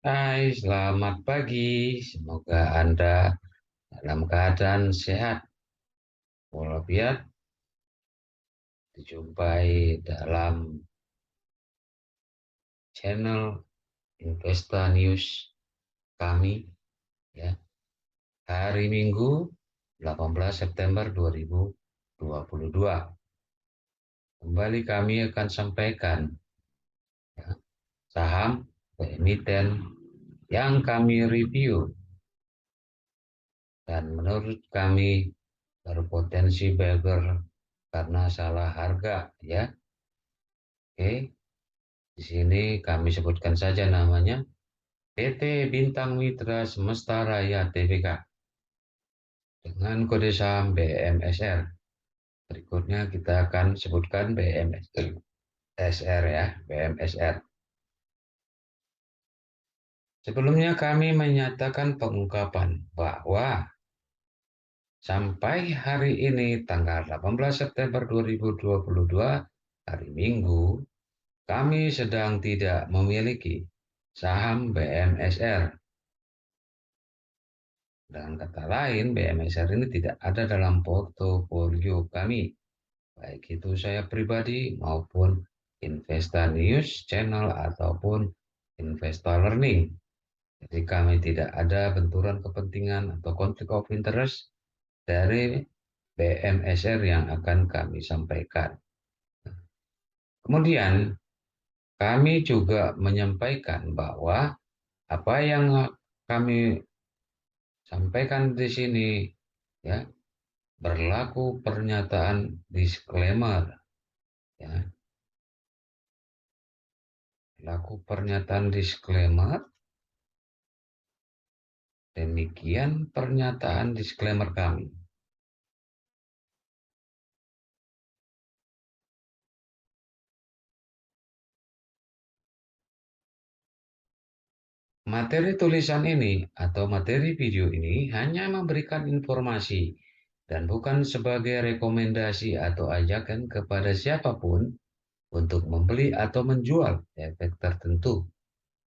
Hai, selamat pagi. Semoga Anda dalam keadaan sehat walafiat. Dijumpai dalam channel Investa News kami ya. Hari Minggu 18 September 2022. Kembali kami akan sampaikan ya, saham emiten yang kami review dan menurut kami berpotensi beggar karena salah harga ya. Oke, di sini kami sebutkan saja namanya PT Bintang Mitra Semesta Raya Tbk dengan kode saham BMSR. Berikutnya kita akan sebutkan BMSR ya, BMSR. Sebelumnya kami menyatakan pengungkapan bahwa sampai hari ini tanggal 18 September 2022 hari Minggu kami sedang tidak memiliki saham BMSR. Dengan kata lain, BMSR ini tidak ada dalam portofolio kami, baik itu saya pribadi maupun Investa News Channel ataupun Investa Learning. Jadi kami tidak ada benturan kepentingan atau konflik of interest dari BMSR yang akan kami sampaikan. Kemudian kami juga menyampaikan bahwa apa yang kami sampaikan di sini ya berlaku pernyataan disclaimer ya. Berlaku pernyataan disclaimer. Demikian pernyataan disclaimer kami. Materi tulisan ini atau materi video ini hanya memberikan informasi dan bukan sebagai rekomendasi atau ajakan kepada siapapun untuk membeli atau menjual efek tertentu.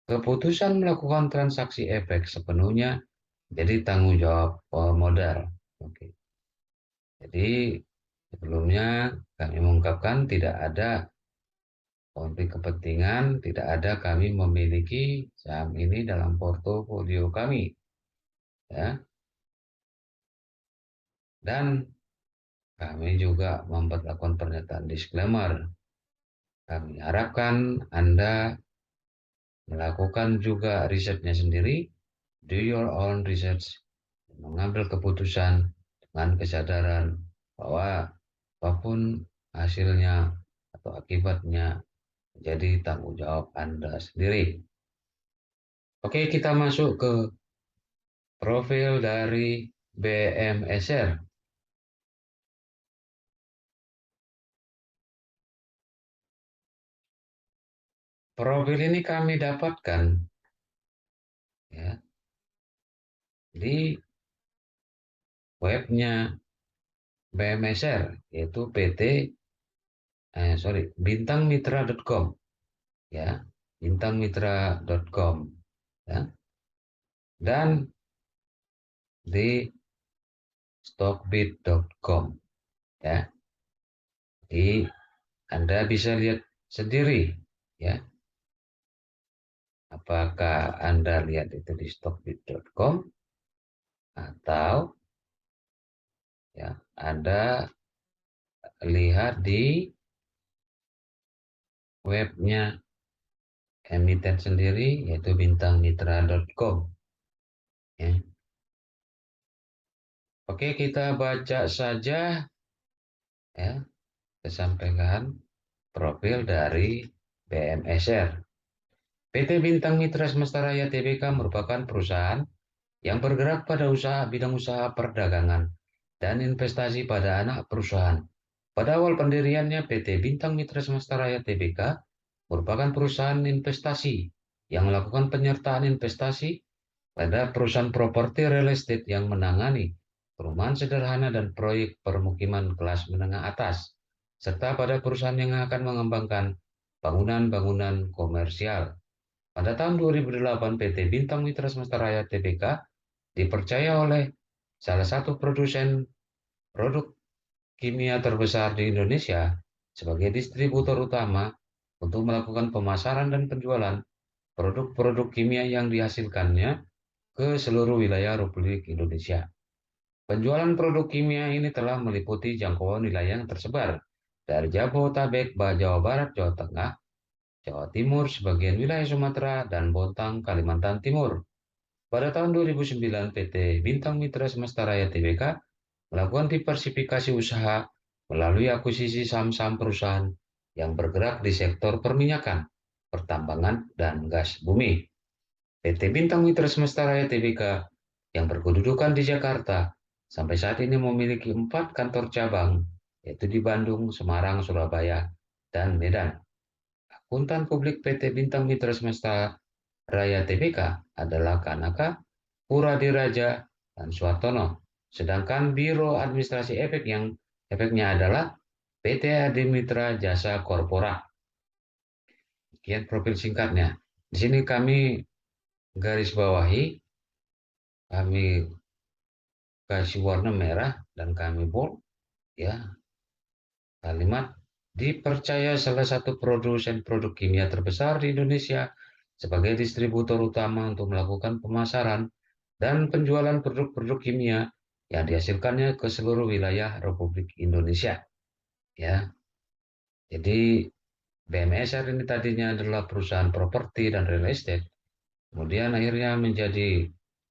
Keputusan melakukan transaksi efek sepenuhnya jadi tanggung jawab pemodal. Oke. Jadi sebelumnya kami mengungkapkan tidak ada konflik kepentingan, tidak ada kami memiliki saham ini dalam portofolio kami. Ya. Dan kami juga memperlakukan pernyataan disclaimer. Kami harapkan Anda melakukan juga risetnya sendiri, do your own research, mengambil keputusan dengan kesadaran bahwa apapun hasilnya atau akibatnya menjadi tanggung jawab Anda sendiri. Oke, kita masuk ke profil dari BMSR. Profil ini kami dapatkan ya, di webnya BMSR, yaitu bintangmitra.com ya, bintangmitra.com ya, dan di stockbit.com ya. Jadi Anda bisa lihat sendiri ya. Apakah Anda lihat itu di stockbit.com atau ya Anda lihat di webnya emiten sendiri yaitu bintangmitra.com ya. Oke, kita baca saja ya, kesampaian profil dari BMSR. PT Bintang Mitra Semesta Raya Tbk merupakan perusahaan yang bergerak pada bidang usaha perdagangan dan investasi pada anak perusahaan. Pada awal pendiriannya, PT Bintang Mitra Semesta Raya Tbk merupakan perusahaan investasi yang melakukan penyertaan investasi pada perusahaan properti real estate yang menangani perumahan sederhana dan proyek permukiman kelas menengah atas, serta pada perusahaan yang akan mengembangkan bangunan-bangunan komersial. Pada tahun 2008, PT Bintang Mitra Semesta Raya Tbk dipercaya oleh salah satu produsen produk kimia terbesar di Indonesia sebagai distributor utama untuk melakukan pemasaran dan penjualan produk-produk kimia yang dihasilkannya ke seluruh wilayah Republik Indonesia. Penjualan produk kimia ini telah meliputi jangkauan wilayah yang tersebar dari Jabodetabek, Jawa Barat, Jawa Tengah, Jawa Timur, sebagian wilayah Sumatera, dan Bontang, Kalimantan Timur. Pada tahun 2009, PT Bintang Mitra Semesta Raya Tbk melakukan diversifikasi usaha melalui akuisisi saham-saham perusahaan yang bergerak di sektor perminyakan, pertambangan, dan gas bumi. PT Bintang Mitra Semesta Raya Tbk yang berkedudukan di Jakarta sampai saat ini memiliki 4 kantor cabang, yaitu di Bandung, Semarang, Surabaya, dan Medan. Akuntan publik PT Bintang Mitra Semesta Raya Tbk adalah Kanaka, Puradiraja, dan Suartono. Sedangkan Biro Administrasi efeknya adalah PT Adi Mitra Jasa Korpora. Sekian profil singkatnya. Di sini kami garis bawahi, kami kasih warna merah dan kami bold ya kalimat dipercaya salah satu produsen produk kimia terbesar di Indonesia sebagai distributor utama untuk melakukan pemasaran dan penjualan produk-produk kimia yang dihasilkannya ke seluruh wilayah Republik Indonesia. Ya, jadi BMSR ini tadinya adalah perusahaan properti dan real estate, kemudian akhirnya menjadi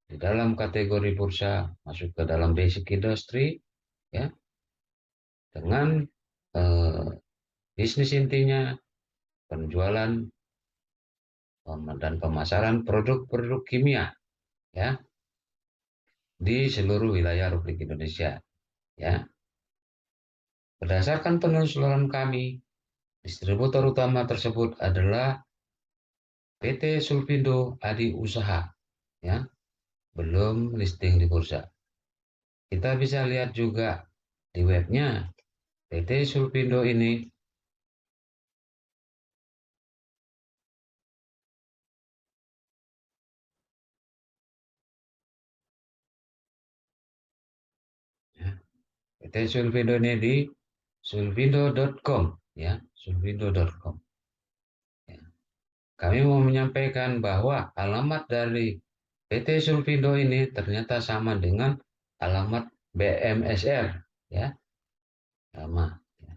di dalam kategori bursa masuk ke dalam basic industry, ya, dengan eh, bisnis intinya penjualan dan pemasaran produk-produk kimia, ya, di seluruh wilayah Republik Indonesia, ya. Berdasarkan penelusuran kami, distributor utama tersebut adalah PT Sulfindo Adi Usaha, ya, belum listing di bursa. Kita bisa lihat juga di webnya PT Sulfindo ini, ya. PT Sulfindo ini di sulfindo.com, ya, sulfindo.com. Ya. Kami mau menyampaikan bahwa alamat dari PT Sulfindo ini ternyata sama dengan alamat BMSR, ya, sama, ya,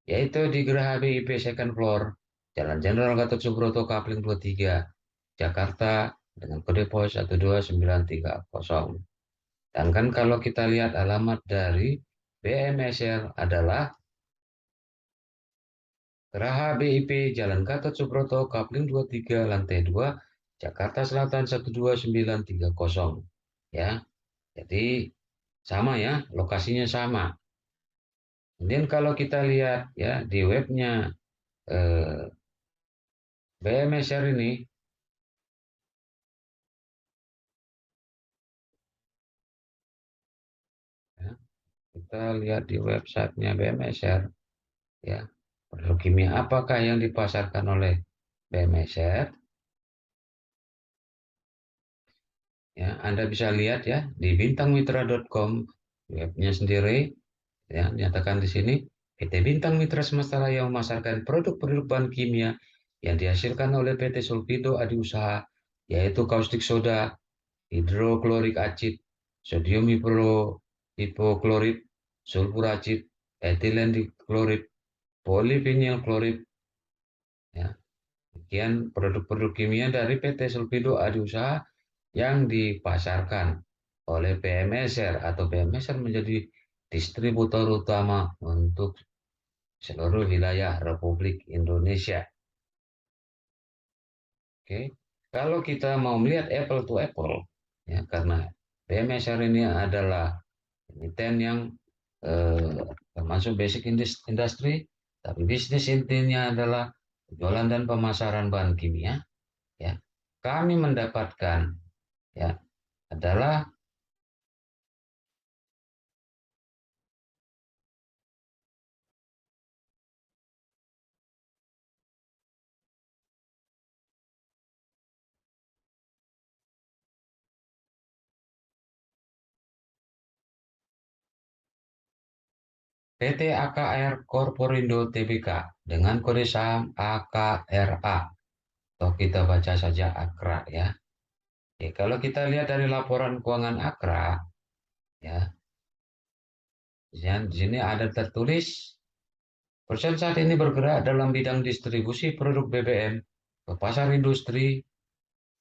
yaitu di Geraha BIP Second Floor, Jalan Jenderal Gatot Subroto, Kapling 23, Jakarta, dengan kode pos 12930. Dan kan kalau kita lihat alamat dari BMSR adalah Geraha BIP Jalan Gatot Subroto, Kapling 23, lantai 2, Jakarta Selatan 12930. Ya, jadi sama ya, lokasinya sama. Kemudian kalau kita lihat ya di webnya BMSR ini, ya, kita lihat di websitenya BMSR, ya, produk kimia apakah yang dipasarkan oleh BMSR? Ya, Anda bisa lihat ya di bintangmitra.com, webnya sendiri, ya, nyatakan di sini PT Bintang Mitra Semesta Raya memasarkan produk-produk bahan kimia yang dihasilkan oleh PT Sulfido Adi Usaha, yaitu kaustik soda, hidroklorik acid, sodium hipoklorit, sulfur acid, etilen diklorit, polivinyl klorid. Ya, sekian produk-produk kimia dari PT Sulfido Adi Usaha yang dipasarkan oleh BMSR, atau BMSR menjadi distributor utama untuk seluruh wilayah Republik Indonesia. Oke, kalau kita mau melihat apple to apple, ya, karena BMSR ini adalah emiten yang eh, termasuk basic industry, tapi bisnis intinya adalah penjualan dan pemasaran bahan kimia. Ya, kami mendapatkan, ya, adalah PT AKR Korporindo Tbk dengan kode saham AKRA, atau kita baca saja AKRA ya. Oke, kalau kita lihat dari laporan keuangan AKRA ya, di sini ada tertulis perusahaan saat ini bergerak dalam bidang distribusi produk BBM ke pasar industri,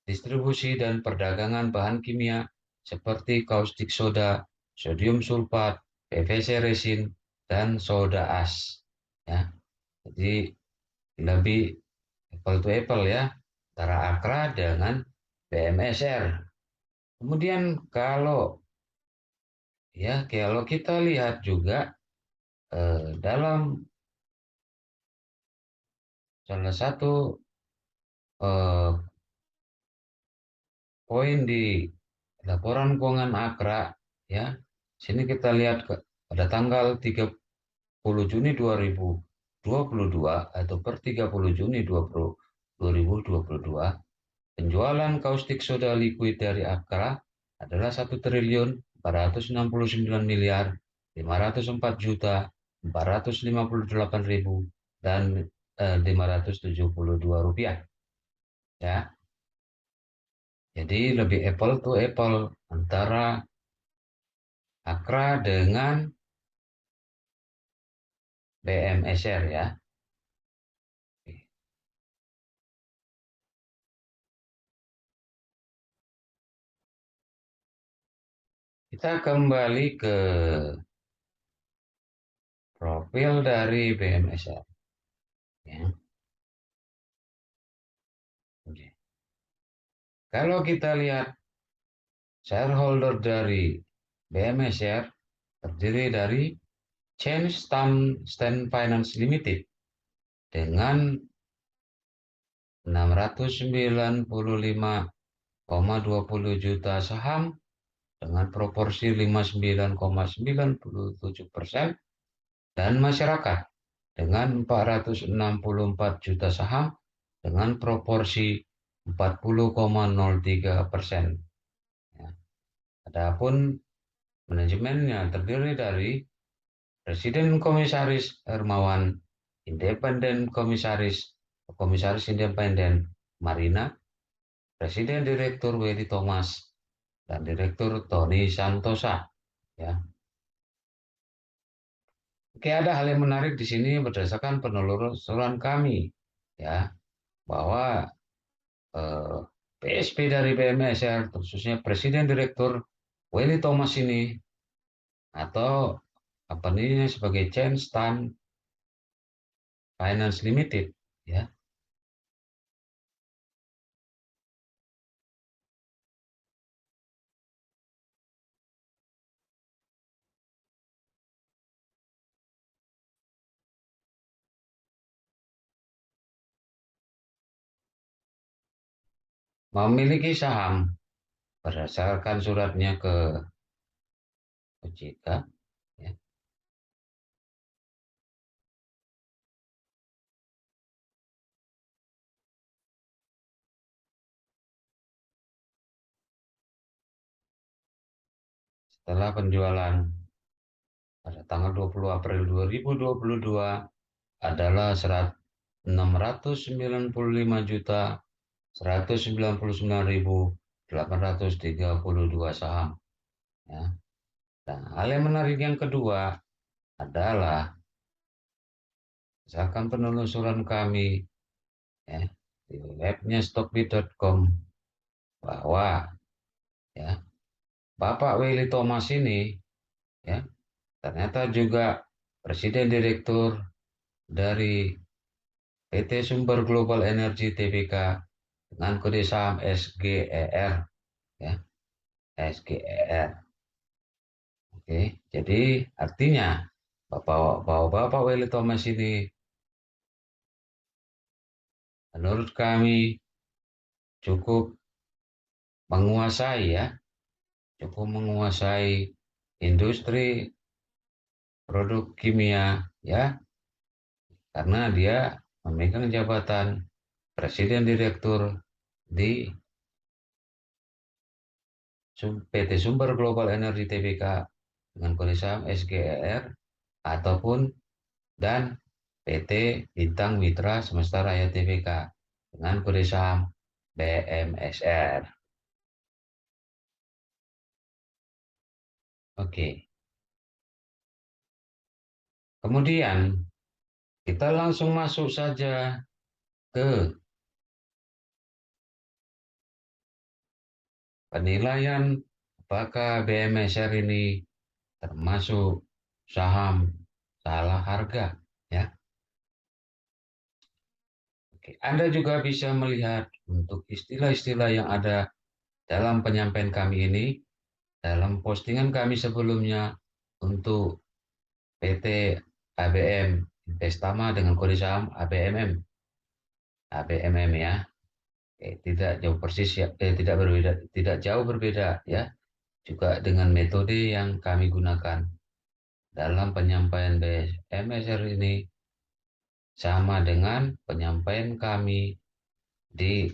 distribusi dan perdagangan bahan kimia seperti kaustik soda, sodium sulfat, PVC resin, dan soda as. Ya, jadi lebih apple to apple ya, antara Akra dengan BMSR. Kemudian kalau kita lihat juga dalam salah satu eh, poin di laporan keuangan Akra ya, sini kita lihat pada tanggal 30 Juni 2022 atau per 30 Juni 2022, penjualan kaustik soda liquid dari Akra adalah 1.409.504.458.000 dan 572 rupiah ya. Jadi lebih apple to apple antara Akra dengan BMSR ya. Kita kembali ke profil dari BMSR ya. Oke. Kalau kita lihat shareholder dari BMSR terdiri dari Chain Stand Finance Limited dengan 695,20 juta saham dengan proporsi 59,97% dan masyarakat dengan 464 juta saham dengan proporsi 40,03%. Ya. Adapun manajemennya terdiri dari Presiden Komisaris Hermawan, Komisaris Independen Marina, Presiden Direktur Willy Thomas, dan Direktur Tony Santosa. Ya. Oke, ada hal yang menarik di sini berdasarkan penelusuran kami, ya, bahwa PSP dari BMSR, khususnya Presiden Direktur Willy Thomas ini, atau apa ini sebagai Chain Stand Finance Limited, ya, memiliki saham berdasarkan suratnya ke OJK, ya, setelah penjualan pada tanggal 20 April 2022 adalah 695.199.832 saham. Ya. Nah, hal yang menarik yang kedua adalah misalkan penelusuran kami ya, di webnya stockbit.com bahwa ya Bapak Willy Thomas ini ya ternyata juga Presiden Direktur dari PT Sumber Global Energy Tbk dengan kode saham SGER ya, SGER. Oke, jadi artinya Bapak Willy Thomas ini menurut kami cukup menguasai ya, cukup menguasai industri produk kimia ya, karena dia memegang jabatan Presiden Direktur di PT Sumber Global Energy Tbk dengan kode saham SGER ataupun dan PT Bintang Mitra Semesta Raya Tbk dengan kode saham BMSR. Oke. Kemudian kita langsung masuk saja ke penilaian apakah BMSR ini termasuk saham salah harga, ya. Oke. Anda juga bisa melihat untuk istilah-istilah yang ada dalam penyampaian kami ini dalam postingan kami sebelumnya untuk PT ABM Investama dengan kode saham ABMM. ABMM, ya. Tidak jauh persis ya, tidak berbeda, tidak jauh berbeda ya. Juga dengan metode yang kami gunakan dalam penyampaian BMSR ini sama dengan penyampaian kami di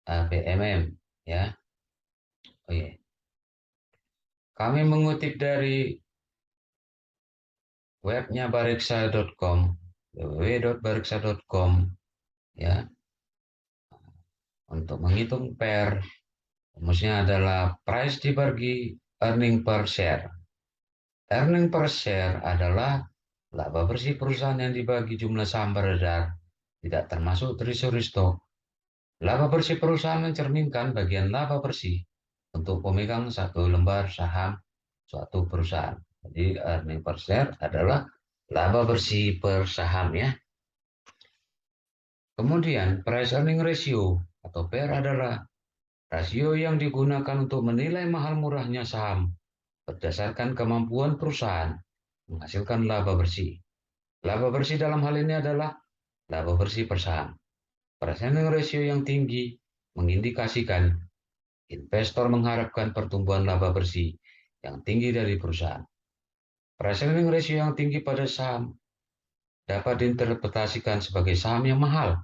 ABMM, ya. Oh iya. Kami mengutip dari webnya bareksa.com, www.bareksa.com, ya. Untuk menghitung PER, rumusnya adalah price dibagi earning per share. Earning per share adalah laba bersih perusahaan yang dibagi jumlah saham beredar, tidak termasuk treasury stock. Laba bersih perusahaan mencerminkan bagian laba bersih untuk pemegang satu lembar saham suatu perusahaan. Jadi earning per share adalah laba bersih per saham, ya. Kemudian price earning ratio atau PER adalah rasio yang digunakan untuk menilai mahal murahnya saham berdasarkan kemampuan perusahaan menghasilkan laba bersih. Laba bersih dalam hal ini adalah laba bersih per saham. Price earning ratio yang tinggi mengindikasikan investor mengharapkan pertumbuhan laba bersih yang tinggi dari perusahaan. Price earning ratio yang tinggi pada saham dapat diinterpretasikan sebagai saham yang mahal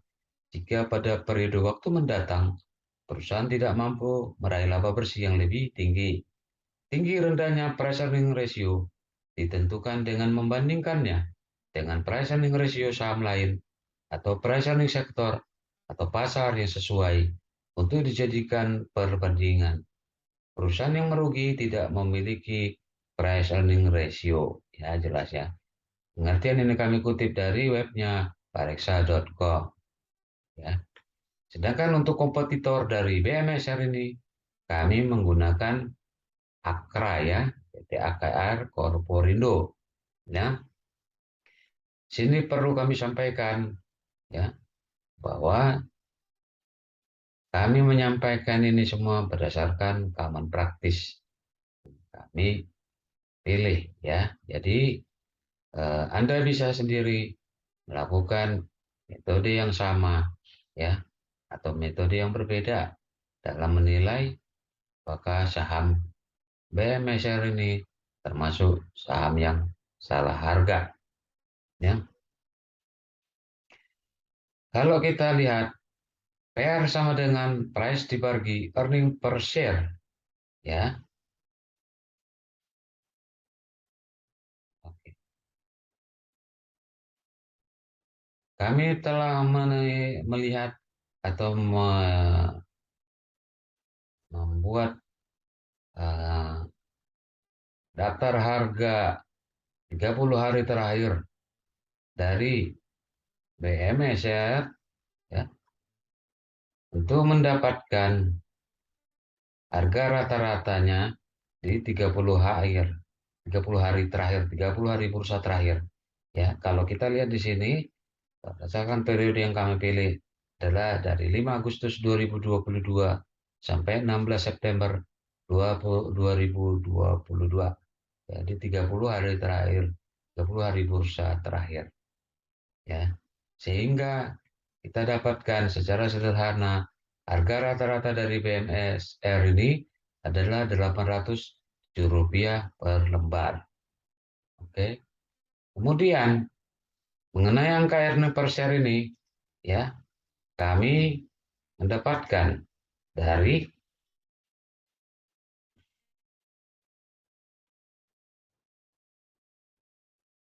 jika pada periode waktu mendatang perusahaan tidak mampu meraih laba bersih yang lebih tinggi. Tinggi rendahnya price earning ratio ditentukan dengan membandingkannya dengan price earning ratio saham lain atau price earning sektor atau pasar yang sesuai untuk dijadikan perbandingan. Perusahaan yang merugi tidak memiliki price earning ratio. Ya, jelas ya. Pengertian ini kami kutip dari webnya bareksa.com. Ya. Sedangkan untuk kompetitor dari BMSR ini, kami menggunakan Akra, ya, PT AKR Korporindo. Ya. Sini perlu kami sampaikan, ya, bahwa kami menyampaikan ini semua berdasarkan common practice kami pilih, ya. Jadi Anda bisa sendiri melakukan metode yang sama, ya, atau metode yang berbeda dalam menilai apakah saham BMSR ini termasuk saham yang salah harga, ya. Kalau kita lihat PR sama dengan price dibagi earning per share, ya. Oke. Kami telah melihat atau membuat uh, daftar harga 30 hari terakhir dari BMSR, ya, untuk mendapatkan harga rata-ratanya di 30 hari, 30 hari terakhir, 30 hari bursa terakhir. Ya, kalau kita lihat di sini, berdasarkan periode yang kami pilih adalah dari 5 Agustus 2022 sampai 16 September 2022. Jadi 30 hari terakhir, 30 hari bursa terakhir. Ya. Sehingga kita dapatkan secara sederhana harga rata-rata dari BMSR ini adalah Rp807 per lembar. Oke. Kemudian mengenai angka earning per share ini, ya, kami mendapatkan dari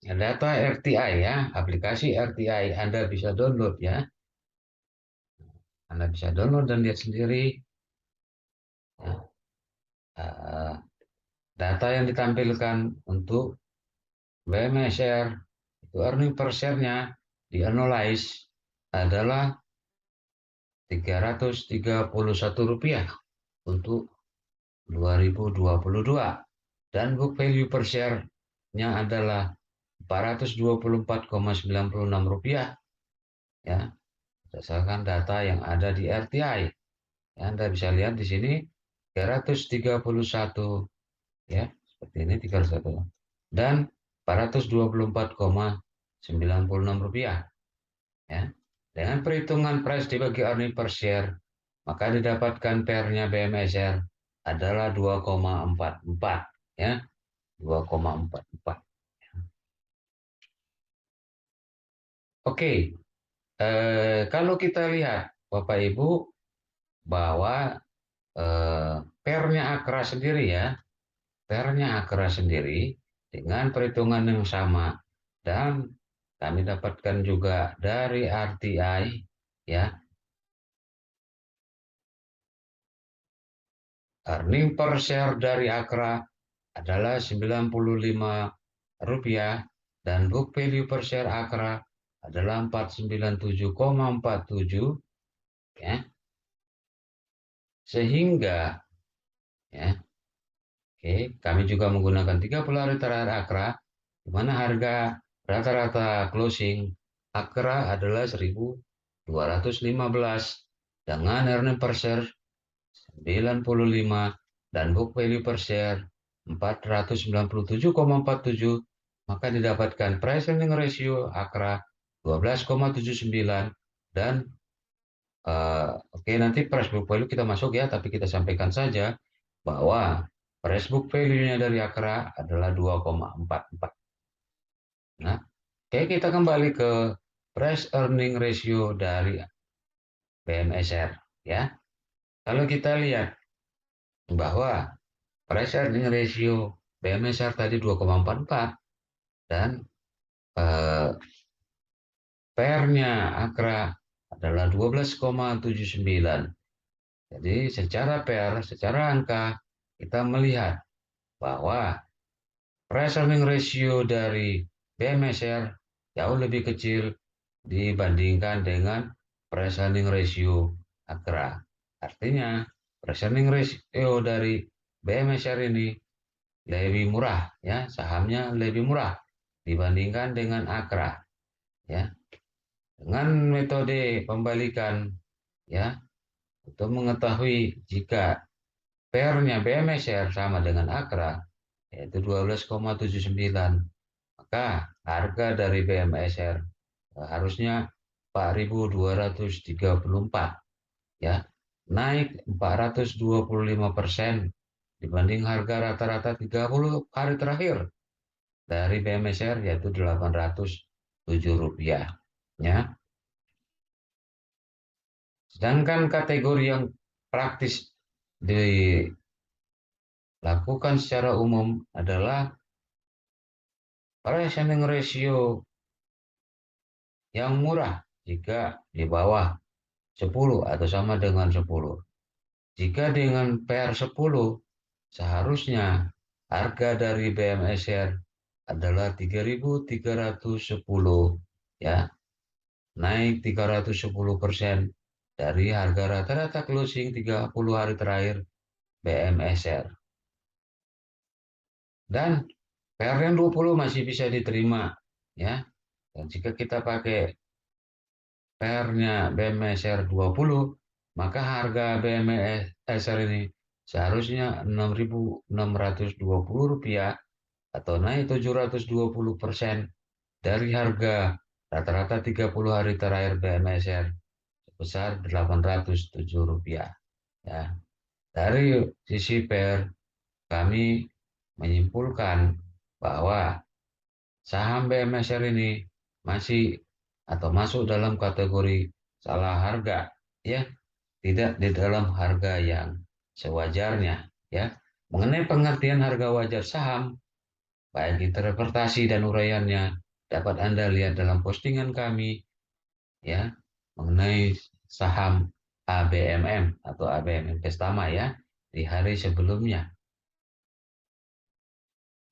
Data RTI ya, aplikasi RTI Anda bisa download ya. Anda bisa download dan lihat sendiri ya, eh, data yang ditampilkan untuk BMSR itu earning per share-nya di analyze adalah Rp331 untuk 2022 dan book value per share-nya adalah Rp424,96 ya, berdasarkan data yang ada di RTI. Ya, Anda bisa lihat di sini 331 ya, seperti ini 301 dan Rp424,96 ya. Dengan perhitungan price dibagi earning per share, maka didapatkan pairnya BMSR adalah 2,44 ya, 2,44. Oke, kalau kita lihat Bapak Ibu bahwa pairnya Akra sendiri ya, pairnya Akra sendiri dengan perhitungan yang sama dan kami dapatkan juga dari RTI ya, earning per share dari Akra adalah Rp95 dan book value per share Akra adalah 497,47 ya. Sehingga ya, oke, kami juga menggunakan 30 hari terakhir Akra di mana harga rata-rata closing Akra adalah 1.215 dengan earning per share 95 dan book value per share 497,47, maka didapatkan price earning ratio Akra 12,79 dan oke, nanti price book value kita masuk ya, tapi kita sampaikan saja bahwa price book value-nya dari Akra adalah 2,44. Nah, oke, kita kembali ke price earning ratio dari BMSR ya. Kalau kita lihat bahwa price earning ratio BMSR tadi 2,44 dan eh, pairnya Akra adalah 12,79. Jadi secara pair, secara angka kita melihat bahwa price earning ratio dari BMSR jauh lebih kecil dibandingkan dengan price earning ratio Akra. Artinya price earning ratio dari BMSR ini lebih murah ya, sahamnya lebih murah dibandingkan dengan Akra ya. Dengan metode pembalikan ya, untuk mengetahui jika pairnya BMSR sama dengan Akra yaitu 12,79, maka harga dari BMSR harusnya 4.234 ya, naik 425% dibanding harga rata-rata 30 hari terakhir dari BMSR yaitu Rp807 ya. Sedangkan kategori yang praktis dilakukan secara umum adalah price earning ratio yang murah jika di bawah 10 atau sama dengan 10. Jika dengan PR 10, seharusnya harga dari BMSR adalah 3.310 ya, naik 310% dari harga rata-rata closing 30 hari terakhir BMSR. Dan PR yang 20 masih bisa diterima ya. Dan jika kita pakai PR-nya BMSR 20, maka harga BMSR ini seharusnya Rp6.620 atau naik 720% dari harga rata-rata 30 hari terakhir BMSR sebesar Rp807. Ya. Dari sisi PR, kami menyimpulkan bahwa saham BMSR ini masih atau masuk dalam kategori salah harga ya, tidak di dalam harga yang sewajarnya ya. Mengenai pengertian harga wajar saham, baik interpretasi dan uraiannya dapat Anda lihat dalam postingan kami ya mengenai saham ABMM atau ABMM Investama ya di hari sebelumnya.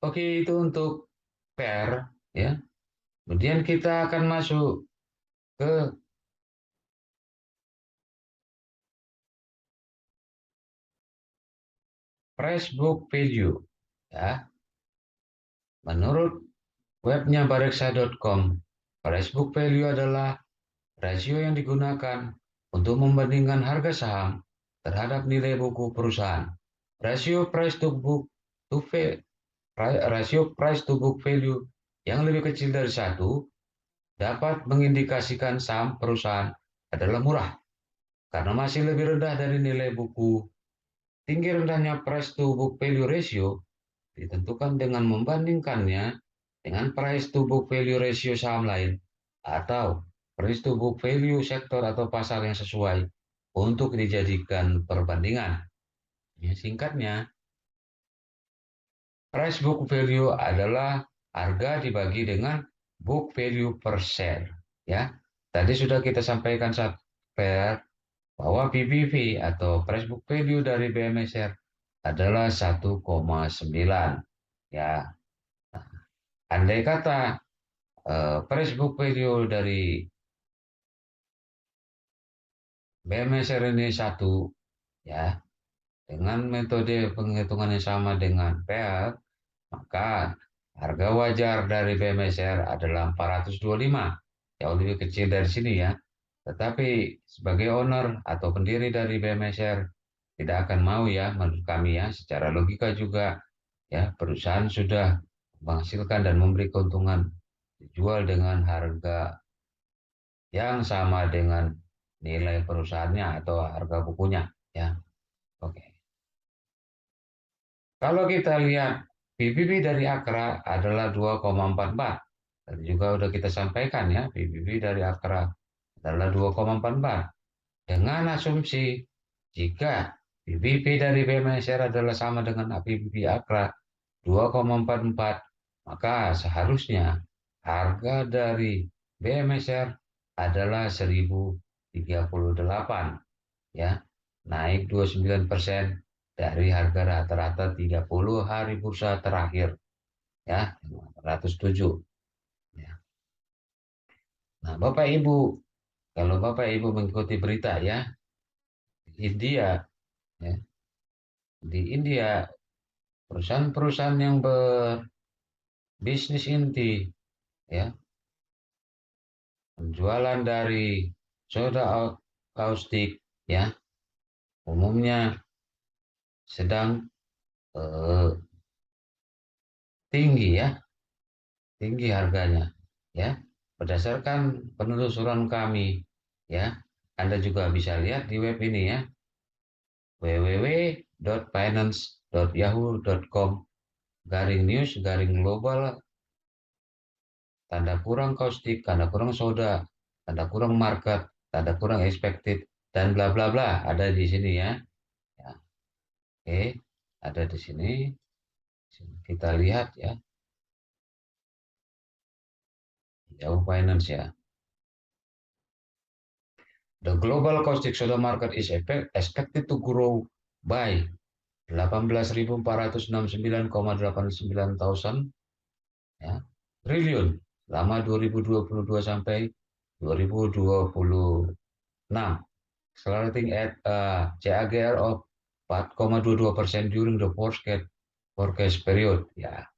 Oke, itu untuk pair ya. Kemudian kita akan masuk ke price book value ya. Menurut webnya bareksa.com, price book value adalah rasio yang digunakan untuk membandingkan harga saham terhadap nilai buku perusahaan. Rasio price to book to rasio price to book value yang lebih kecil dari 1 dapat mengindikasikan saham perusahaan adalah murah karena masih lebih rendah dari nilai buku. Tinggi rendahnya price to book value ratio ditentukan dengan membandingkannya dengan price to book value ratio saham lain atau price to book value sektor atau pasar yang sesuai untuk dijadikan perbandingan. Ya, singkatnya, price book value adalah harga dibagi dengan book value per share. Ya, tadi sudah kita sampaikan bahwa PBV atau price book value dari BMSR adalah 1,9. Ya, andai kata price book value dari BMSR ini 1, ya, dengan metode penghitungan yang sama dengan PL, maka harga wajar dari BMSR adalah 425, jauh lebih kecil dari sini ya. Tetapi sebagai owner atau pendiri dari BMSR tidak akan mau ya menurut kami ya, secara logika juga ya perusahaan sudah menghasilkan dan memberi keuntungan dijual dengan harga yang sama dengan nilai perusahaannya atau harga bukunya ya. Oke. Kalau kita lihat PBB dari Akra adalah 2,44. Tadi juga sudah kita sampaikan ya, PBB dari Akra adalah 2,44. Dengan asumsi jika PBB dari BMSR adalah sama dengan PBB Akra 2,44, maka seharusnya harga dari BMSR adalah 1038 ya, naik 29% dari harga rata-rata 30 hari bursa terakhir ya, 107 ya. Nah, Bapak Ibu, kalau Bapak Ibu mengikuti berita ya, di India ya, di India perusahaan-perusahaan yang berbisnis inti ya, penjualan dari soda kaustik ya, umumnya sedang eh, tinggi ya, tinggi harganya ya. Berdasarkan penelusuran kami ya, Anda juga bisa lihat di web ini ya, www.finance.yahoo.com garing news garing global tanda kurang kaustik tanda kurang soda tanda kurang market tanda kurang expected dan bla bla bla ada di sini ya. Ya, oke, ada di sini. Kita lihat ya, Yahoo Finance ya. The global caustic soda market is expected to grow by 18.469,89 ya, triliun selama 2022 sampai 2026. Accelerating at CAGR of 4,22% during the forecast period. Ya,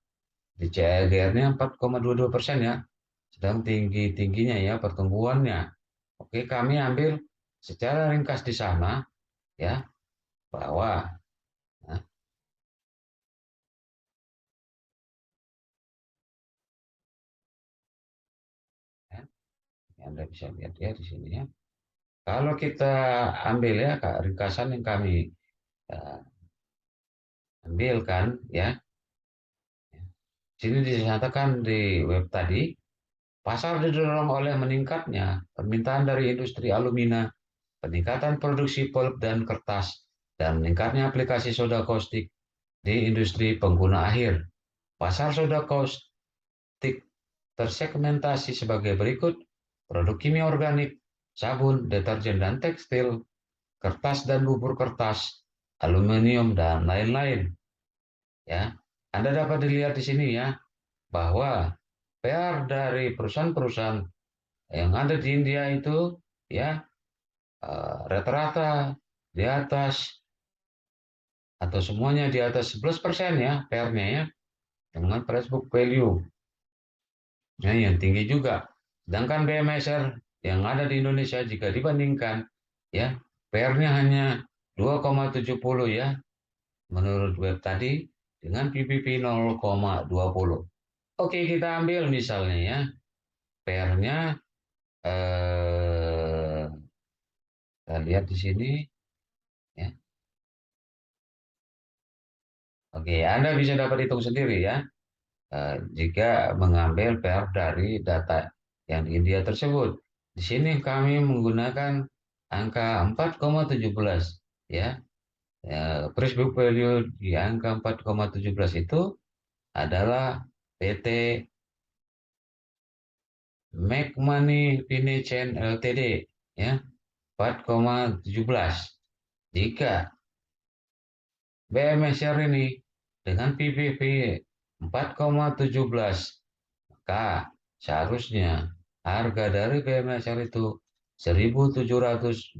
di CAGR-nya 4,22% ya, sedang tinggi-tingginya ya pertumbuhannya. Oke, kami ambil secara ringkas di sana ya bahwa nah, ya, Anda bisa lihat ya di sini ya. Kalau kita ambil ya ringkasan yang kami uh, ambilkan ya, sini dinyatakan di web tadi, pasar didorong oleh meningkatnya permintaan dari industri alumina, peningkatan produksi pulp dan kertas, dan meningkatnya aplikasi soda caustic di industri pengguna akhir. Pasar soda kaustik tersegmentasi sebagai berikut: produk kimia organik, sabun, deterjen dan tekstil, kertas dan bubur kertas, aluminium dan lain-lain. Ya, Anda dapat dilihat di sini ya bahwa PR dari perusahaan-perusahaan yang ada di India itu ya rata-rata di atas atau semuanya di atas 11% ya PR-nya ya dengan price book value ya, yang tinggi juga. Sedangkan BMSR yang ada di Indonesia jika dibandingkan ya PR-nya hanya 2,70 ya menurut web tadi dengan PBB 0,20. Oke, kita ambil misalnya ya PR-nya kita lihat di sini ya. Oke, Anda bisa dapat hitung sendiri ya. Jika mengambil PR dari data yang di India tersebut. Di sini kami menggunakan angka 4,17 ya. Price book value di angka 4,17 itu adalah PT McMoney Chain Ltd ya 4,17. Jika BMSR ini dengan PBV 4,17 maka seharusnya harga dari BMSR itu 1.722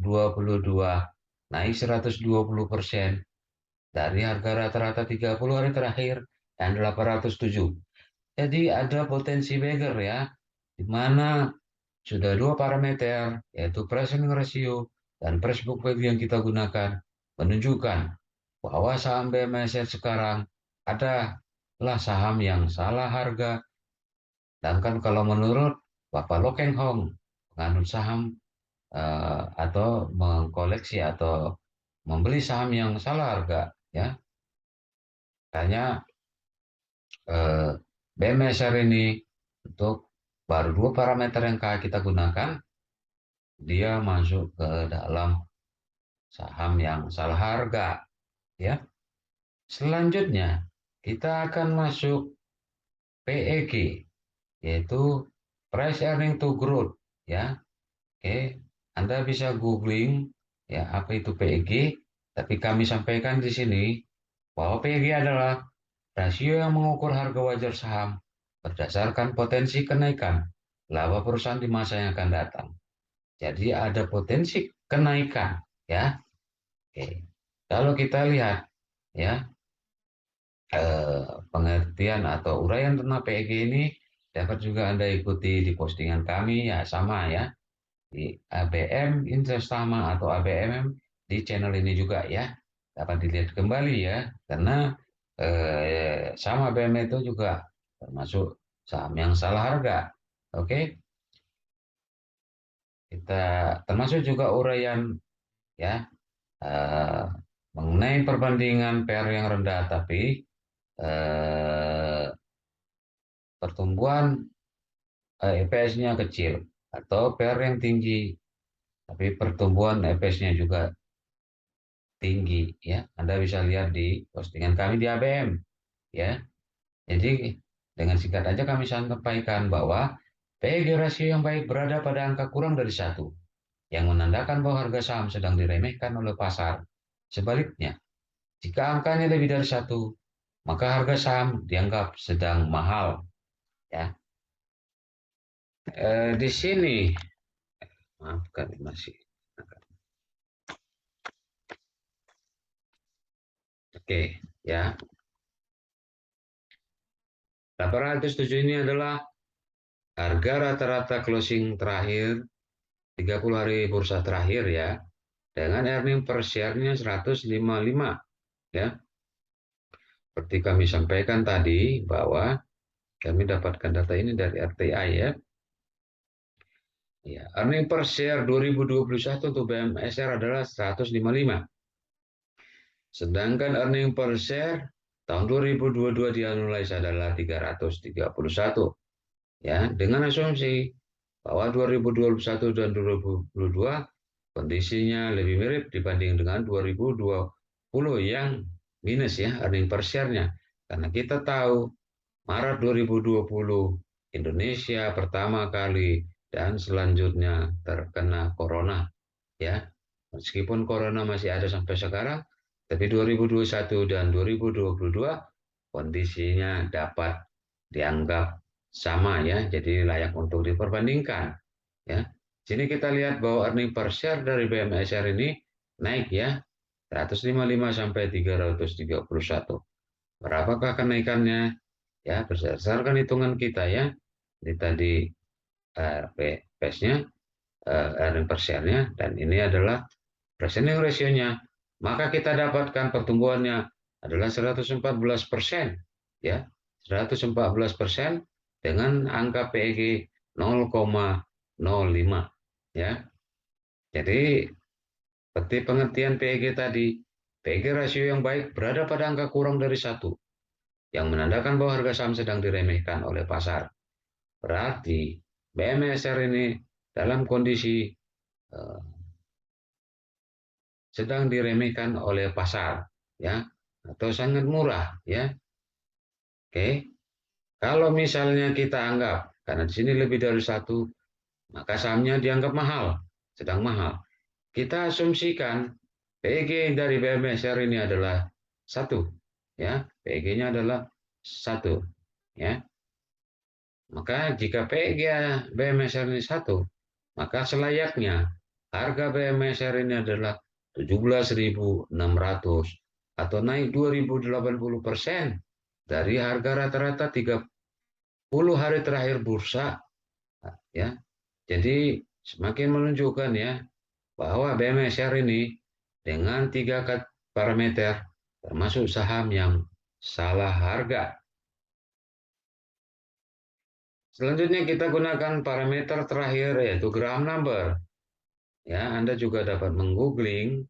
naik 120% dari harga rata-rata 30 hari terakhir yang 807. Jadi ada potensi beggar ya, di mana sudah dua parameter yaitu price earning ratio dan price book value yang kita gunakan menunjukkan bahwa saham BMSR sekarang adalah saham yang salah harga. Sedangkan kalau menurut Bapak Lokeng Hong, penganut saham atau mengkoleksi atau membeli saham yang salah harga, ya, makanya BMSR ini untuk baru dua parameter yang kita gunakan, dia masuk ke dalam saham yang salah harga, ya. Selanjutnya kita akan masuk PEG, yaitu Price Earning to Growth, ya. Oke, Anda bisa googling ya apa itu PEG, tapi kami sampaikan di sini bahwa PEG adalah rasio yang mengukur harga wajar saham berdasarkan potensi kenaikan laba perusahaan di masa yang akan datang. Jadi ada potensi kenaikan ya. Oke. Kalau kita lihat ya pengertian atau uraian tentang PEG ini dapat juga Anda ikuti di postingan kami ya sama ya di ABM Investama atau ABMM di channel ini juga ya dapat dilihat kembali ya karena sama ABM itu juga termasuk saham yang salah harga. Oke, kita termasuk juga uraian ya eh, mengenai perbandingan PR yang rendah tapi eh, pertumbuhan EPS-nya kecil atau PR yang tinggi tapi pertumbuhan EPS-nya juga tinggi ya. Anda bisa lihat di postingan kami di ABM ya. Jadi dengan singkat aja kami sampaikan bahwa PEG rasio yang baik berada pada angka kurang dari satu, yang menandakan bahwa harga saham sedang diremehkan oleh pasar. Sebaliknya, jika angkanya lebih dari satu, maka harga saham dianggap sedang mahal. Ya, di sini, maafkan masih. Oke, ya. 807 ini adalah harga rata-rata closing terakhir 30 hari bursa terakhir ya. Dengan earning per share-nya 155 ya. Seperti kami sampaikan tadi bahwa kami dapatkan data ini dari RTI ya. Ya, earning per share 2021 untuk BMSR adalah 155. Sedangkan earning per share tahun 2022 di annualize adalah 331. Ya, dengan asumsi bahwa 2021 dan 2022 kondisinya lebih mirip dibanding dengan 2020 yang minus ya earning per share-nya. Karena kita tahu Maret 2020 Indonesia pertama kali dan selanjutnya terkena corona, ya. Meskipun corona masih ada sampai sekarang, tapi 2021 dan 2022 kondisinya dapat dianggap sama, ya. Jadi layak untuk diperbandingkan, ya. Sini kita lihat bahwa earning per share dari BMSR ini naik, ya, 155 sampai 331. Berapakah kenaikannya? Ya, berdasarkan hitungan kita, ya. Ini tadi PS-nya, earning per share-nya, dan ini adalah Present ratio-nya, maka kita dapatkan pertumbuhannya adalah 114%, ya, 114% dengan angka PEG 0,05, ya. Jadi seperti pengertian PEG tadi, PEG rasio yang baik berada pada angka kurang dari 1, yang menandakan bahwa harga saham sedang diremehkan oleh pasar. Berarti BMSR ini dalam kondisi sedang diremehkan oleh pasar, ya, atau sangat murah, ya. Oke, kalau misalnya kita anggap karena di sini lebih dari 1, maka sahamnya dianggap mahal, sedang mahal. Kita asumsikan PEG dari BMSR ini adalah 1, ya, PEG-nya adalah 1, ya. Maka jika PEG BMSR ini 1, maka selayaknya harga BMSR ini adalah 17.600 atau naik 2080% dari harga rata-rata 30 hari terakhir bursa, ya. Jadi semakin menunjukkan, ya, bahwa BMSR ini dengan 3 parameter termasuk saham yang salah harga. Selanjutnya kita gunakan parameter terakhir yaitu Graham number. Ya, Anda juga dapat menggoogling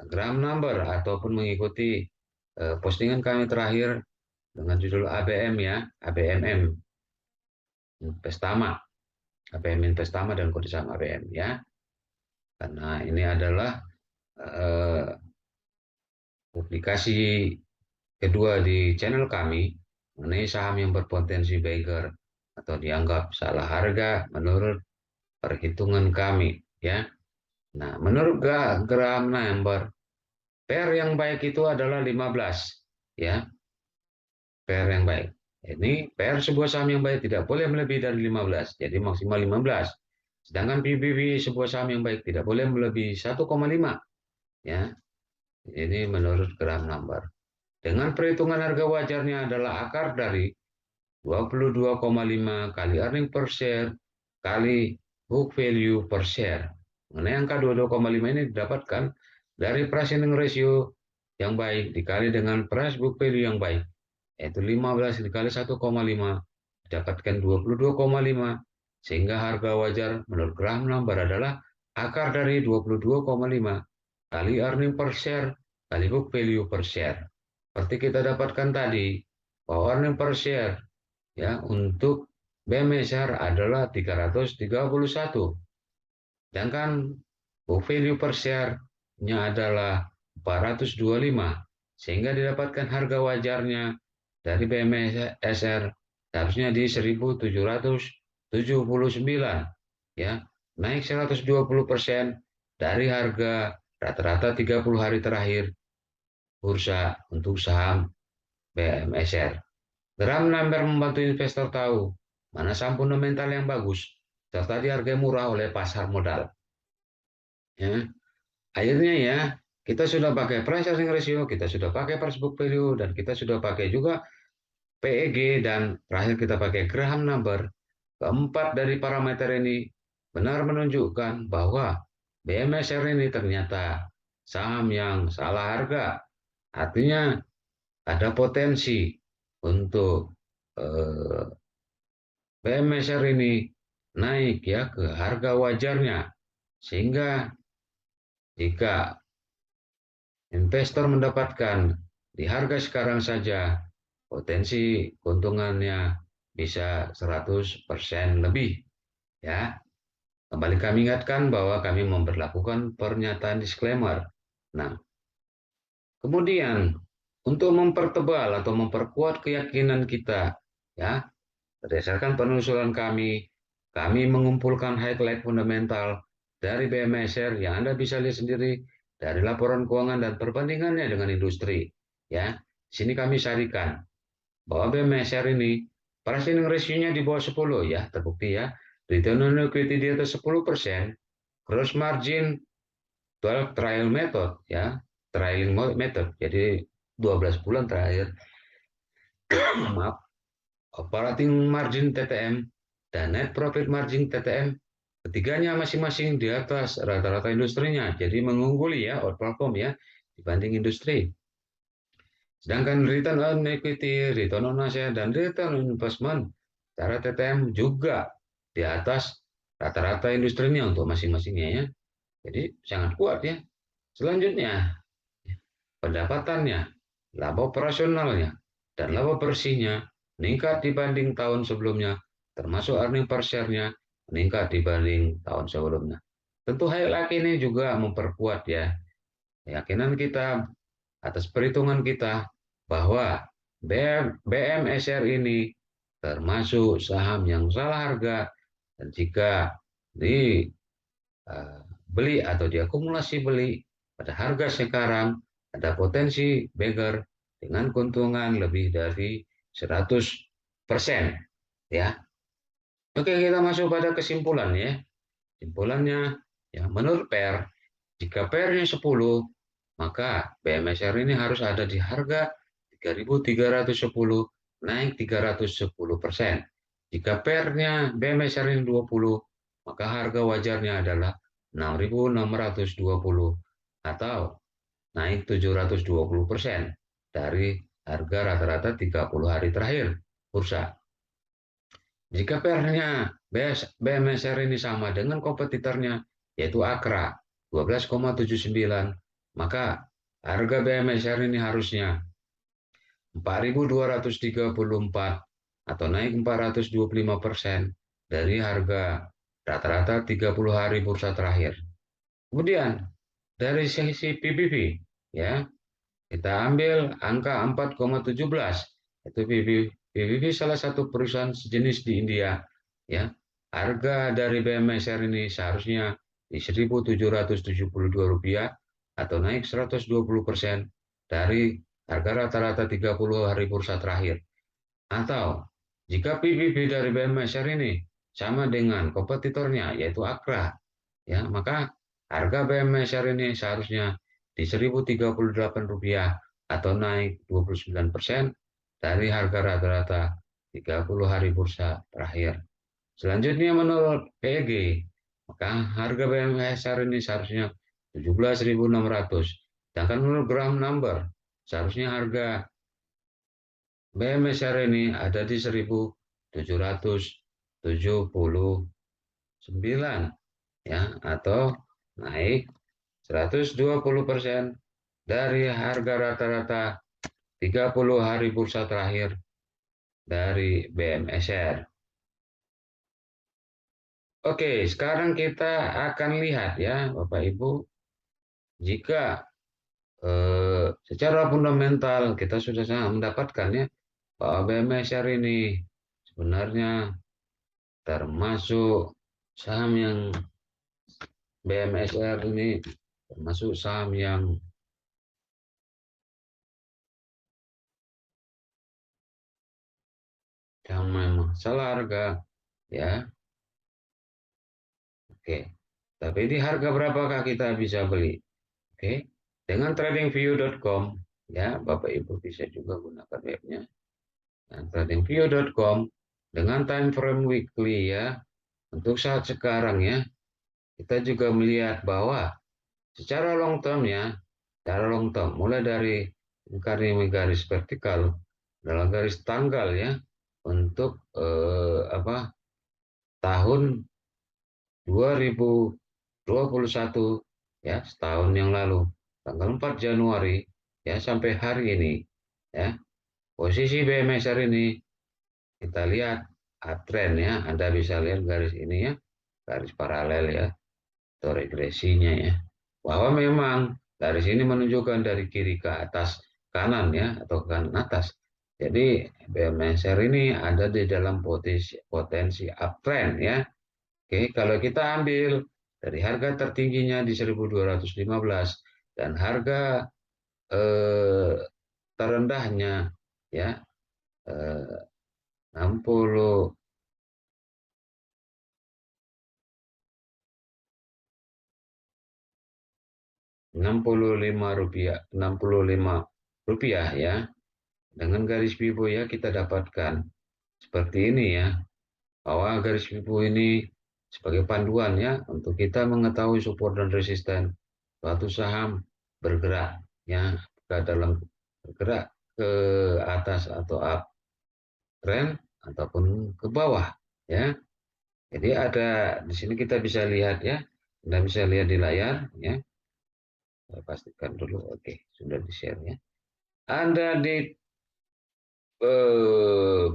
Graham number ataupun mengikuti postingan kami terakhir dengan judul ABM, ya, ABMM Investama, ABM Investama dan kode saham ABM, ya. Karena ini adalah publikasi kedua di channel kami mengenai saham yang berpotensi beggar atau dianggap salah harga menurut perhitungan kami, ya. Nah, menurut Graham number, pair yang baik itu adalah 15, ya. Pair yang baik. Ini pair sebuah saham yang baik tidak boleh melebihi dari 15, jadi maksimal 15. Sedangkan PBB sebuah saham yang baik tidak boleh melebihi 1,5, ya. Ini menurut Graham number. Dengan perhitungan harga wajarnya adalah akar dari 22,5 kali earning per share kali book value per share. Mengenai angka 22,5 ini didapatkan dari price earning ratio yang baik dikali dengan price book value yang baik, yaitu 15 dikali 1,5 didapatkan 22,5, sehingga harga wajar menurut Graham number adalah akar dari 22,5 kali earning per share kali book value per share. Seperti kita dapatkan tadi, bahwa earning per share, ya, untuk BMSR adalah 331, sedangkan book value per share-nya adalah 425, sehingga didapatkan harga wajarnya dari BMSR seharusnya di 1.779, ya, naik 120% dari harga rata-rata 30 hari terakhir bursa untuk saham BMSR. Graham number membantu investor tahu mana saham fundamental yang bagus serta dihargai murah oleh pasar modal. Ya. Akhirnya, ya, kita sudah pakai price earning ratio, kita sudah pakai price book value, dan kita sudah pakai juga PEG, dan terakhir kita pakai Graham number. Keempat dari parameter ini benar menunjukkan bahwa BMSR ini ternyata saham yang salah harga. Artinya ada potensi untuk BMSR ini naik, ya, ke harga wajarnya, sehingga jika investor mendapatkan di harga sekarang saja, potensi keuntungannya bisa 100% lebih, ya. Kembali kami ingatkan bahwa kami memperlakukan pernyataan disclaimer. Nah, kemudian untuk mempertebal atau memperkuat keyakinan kita Ya, berdasarkan penelusuran kami mengumpulkan highlight fundamental dari BMSR yang Anda bisa lihat sendiri dari laporan keuangan dan perbandingannya dengan industri. Ya, di sini kami syarikan bahwa BMSR ini price earning ratio-nya di bawah 10 ya, terbukti ya. Return on equity di atas 10%, gross margin 12 trial method ya, trailing method. Jadi 12 bulan terakhir, maaf, operating margin TTM dan net profit margin TTM ketiganya masing-masing di atas rata-rata industrinya. Jadi mengungguli ya, outperform ya dibanding industri. Sedangkan return on equity, return on asset, dan return on investment secara TTM juga di atas rata-rata industrinya untuk masing-masingnya ya. Jadi sangat kuat ya. Selanjutnya, pendapatannya, laba operasionalnya, dan laba bersihnya meningkat dibanding tahun sebelumnya, termasuk earning per share-nya meningkat dibanding tahun sebelumnya. Tentu hal ini juga memperkuat ya keyakinan kita atas perhitungan kita bahwa BMSR ini termasuk saham yang salah harga, dan jika dibeli atau diakumulasi beli pada harga sekarang ada potensi beggar dengan keuntungan lebih dari 100% ya. Oke, kita masuk pada kesimpulan ya. Kesimpulannya ya, menurut PER, jika PER-nya 10, maka BMSR ini harus ada di harga 3.310, naik 310%. Jika PER-nya BMSR ini 20, maka harga wajarnya adalah 6.620 atau naik 720% dari harga rata-rata 30 hari terakhir bursa. Jika PER-nya BMSR ini sama dengan kompetitornya, yaitu Akra 12,79, maka harga BMSR ini harusnya 4.234 atau naik 425% dari harga rata-rata 30 hari bursa terakhir. Kemudian dari sisi PBV ya, kita ambil angka 4,17, itu PBV salah satu perusahaan sejenis di India ya. Harga dari BMSR ini seharusnya di Rp1.772 atau naik 120% dari harga rata-rata 30 hari bursa terakhir. Atau jika PBV dari BMSR ini sama dengan kompetitornya yaitu Akra, ya, maka harga BMSR ini seharusnya di Rp1.038 atau naik 29% dari harga rata-rata 30 hari bursa terakhir. Selanjutnya menurut PEG, maka harga BMSR ini seharusnya 17.600. Sedangkan menurut Graham Number, seharusnya harga BMSR ini ada di 1.779 ya, atau naik 120% dari harga rata-rata 30 hari bursa terakhir dari BMSR. Oke, sekarang kita akan lihat ya Bapak Ibu, jika secara fundamental kita sudah sangat mendapatkan ya bahwa BMSR ini sebenarnya termasuk saham yang BMSR ini termasuk saham yang memang salah harga ya. Oke. Tapi di harga berapakah kita bisa beli? Oke. Dengan tradingview.com ya, Bapak Ibu bisa juga gunakan webnya. Nah, tradingview.com dengan time frame weekly ya. Untuk saat sekarang ya, kita juga melihat bahwa secara long term ya, secara long term mulai dari garis vertikal dalam garis tanggal ya untuk tahun 2021 ya, setahun yang lalu tanggal 4 Januari ya sampai hari ini ya, posisi BMSR ini kita lihat uptrend ya. Anda bisa lihat garis ini ya, garis paralel ya atau regresinya ya, bahwa memang garis ini menunjukkan dari kiri ke atas kanan ya, atau kanan atas Jadi BMSR ini ada di dalam potensi uptrend ya. Oke, kalau kita ambil dari harga tertingginya di 1215 dan harga eh, terendahnya ya eh, 60 65 rupiah, 65 rupiah ya. Dengan garis pipo ya kita dapatkan seperti ini ya, bahwa garis pipo ini sebagai panduan ya untuk kita mengetahui support dan resisten suatu saham bergerak ya ke dalam bergerak ke atas atau up trend ataupun ke bawah ya. Jadi ada di sini kita bisa lihat ya, Anda bisa lihat di layar ya. Saya pastikan dulu, oke sudah di share ya. Anda di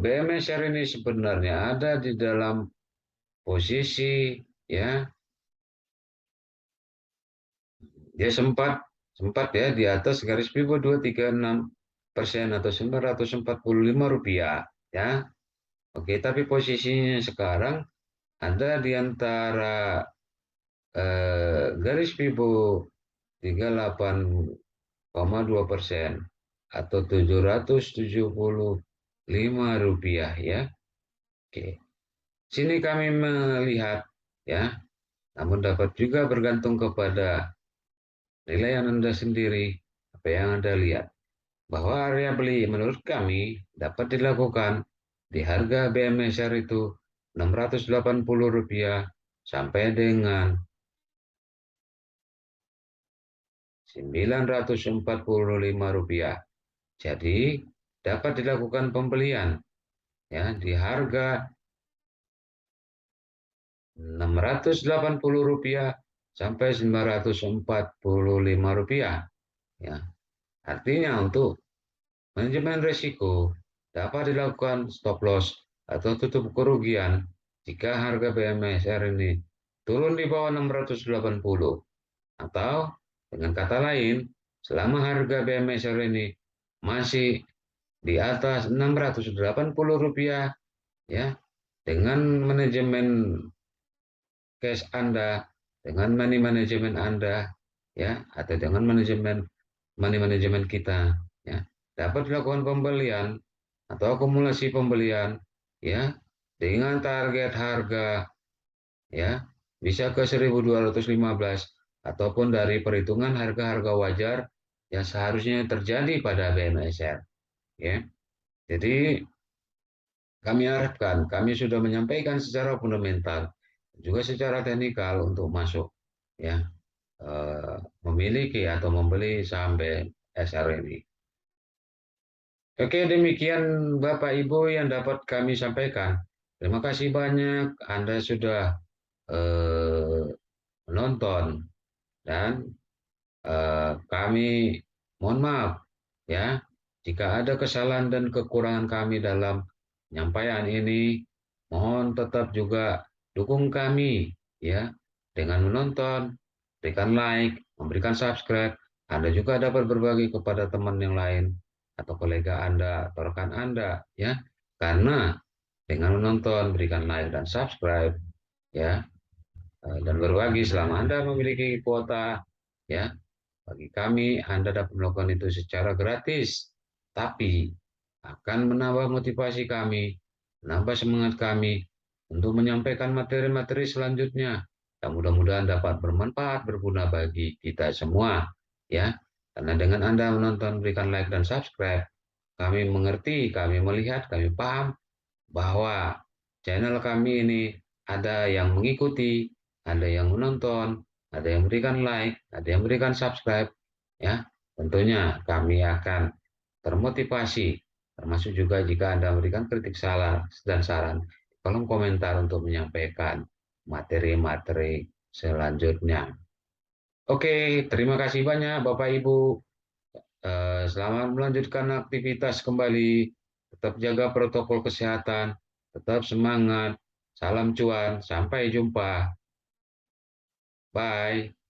BMSR ini sebenarnya ada di dalam posisi ya, dia sempat sempat ya di atas garis Fibo 236% atau Rp945 ya. Oke, tapi posisinya sekarang ada di antara garis Fibo 38,2% atau Rp775 ya. Oke. Sini kami melihat ya, namun dapat juga bergantung kepada nilai Anda sendiri, apa yang Anda lihat. Bahwa area beli menurut kami dapat dilakukan di harga BMSR itu Rp680 sampai dengan Rp945. Jadi dapat dilakukan pembelian ya di harga Rp680 sampai Rp945 ya. Artinya untuk manajemen risiko dapat dilakukan stop loss atau tutup kerugian jika harga BMSR ini turun di bawah 680 atau dengan kata lain selama harga BMSR ini masih di atas Rp680 ya dengan manajemen cash Anda, dengan money management Anda, ya, atau dengan money management kita, ya, dapat dilakukan pembelian atau akumulasi pembelian, ya, dengan target harga, ya, bisa ke 1215 ataupun dari perhitungan harga-harga wajar yang seharusnya terjadi pada BMSR, ya. Jadi kami harapkan kami sudah menyampaikan secara fundamental juga secara teknikal untuk masuk ya memiliki atau membeli saham BSR ini. Oke, demikian Bapak Ibu yang dapat kami sampaikan. Terima kasih banyak Anda sudah eh, menonton dan kami mohon maaf ya jika ada kesalahan dan kekurangan kami dalam penyampaian ini. Mohon tetap juga dukung kami ya dengan menonton, berikan like, memberikan subscribe. Anda juga dapat berbagi kepada teman yang lain atau kolega Anda atau rekan Anda ya. Karena dengan menonton, berikan like dan subscribe ya dan berbagi selama Anda memiliki kuota ya. Bagi kami, Anda dapat melakukan itu secara gratis, tapi akan menambah motivasi kami, menambah semangat kami untuk menyampaikan materi-materi selanjutnya yang mudah-mudahan dapat bermanfaat, berguna bagi kita semua. Ya, karena dengan Anda menonton, berikan like dan subscribe, kami mengerti, kami melihat, kami paham bahwa channel kami ini ada yang mengikuti, ada yang menonton, ada yang berikan like, ada yang berikan subscribe, ya. Tentunya kami akan termotivasi, termasuk juga jika Anda memberikan kritik salah dan saran di kolom komentar untuk menyampaikan materi-materi selanjutnya. Oke, terima kasih banyak Bapak Ibu. Selamat melanjutkan aktivitas kembali. Tetap jaga protokol kesehatan, tetap semangat. Salam cuan, sampai jumpa. Bye.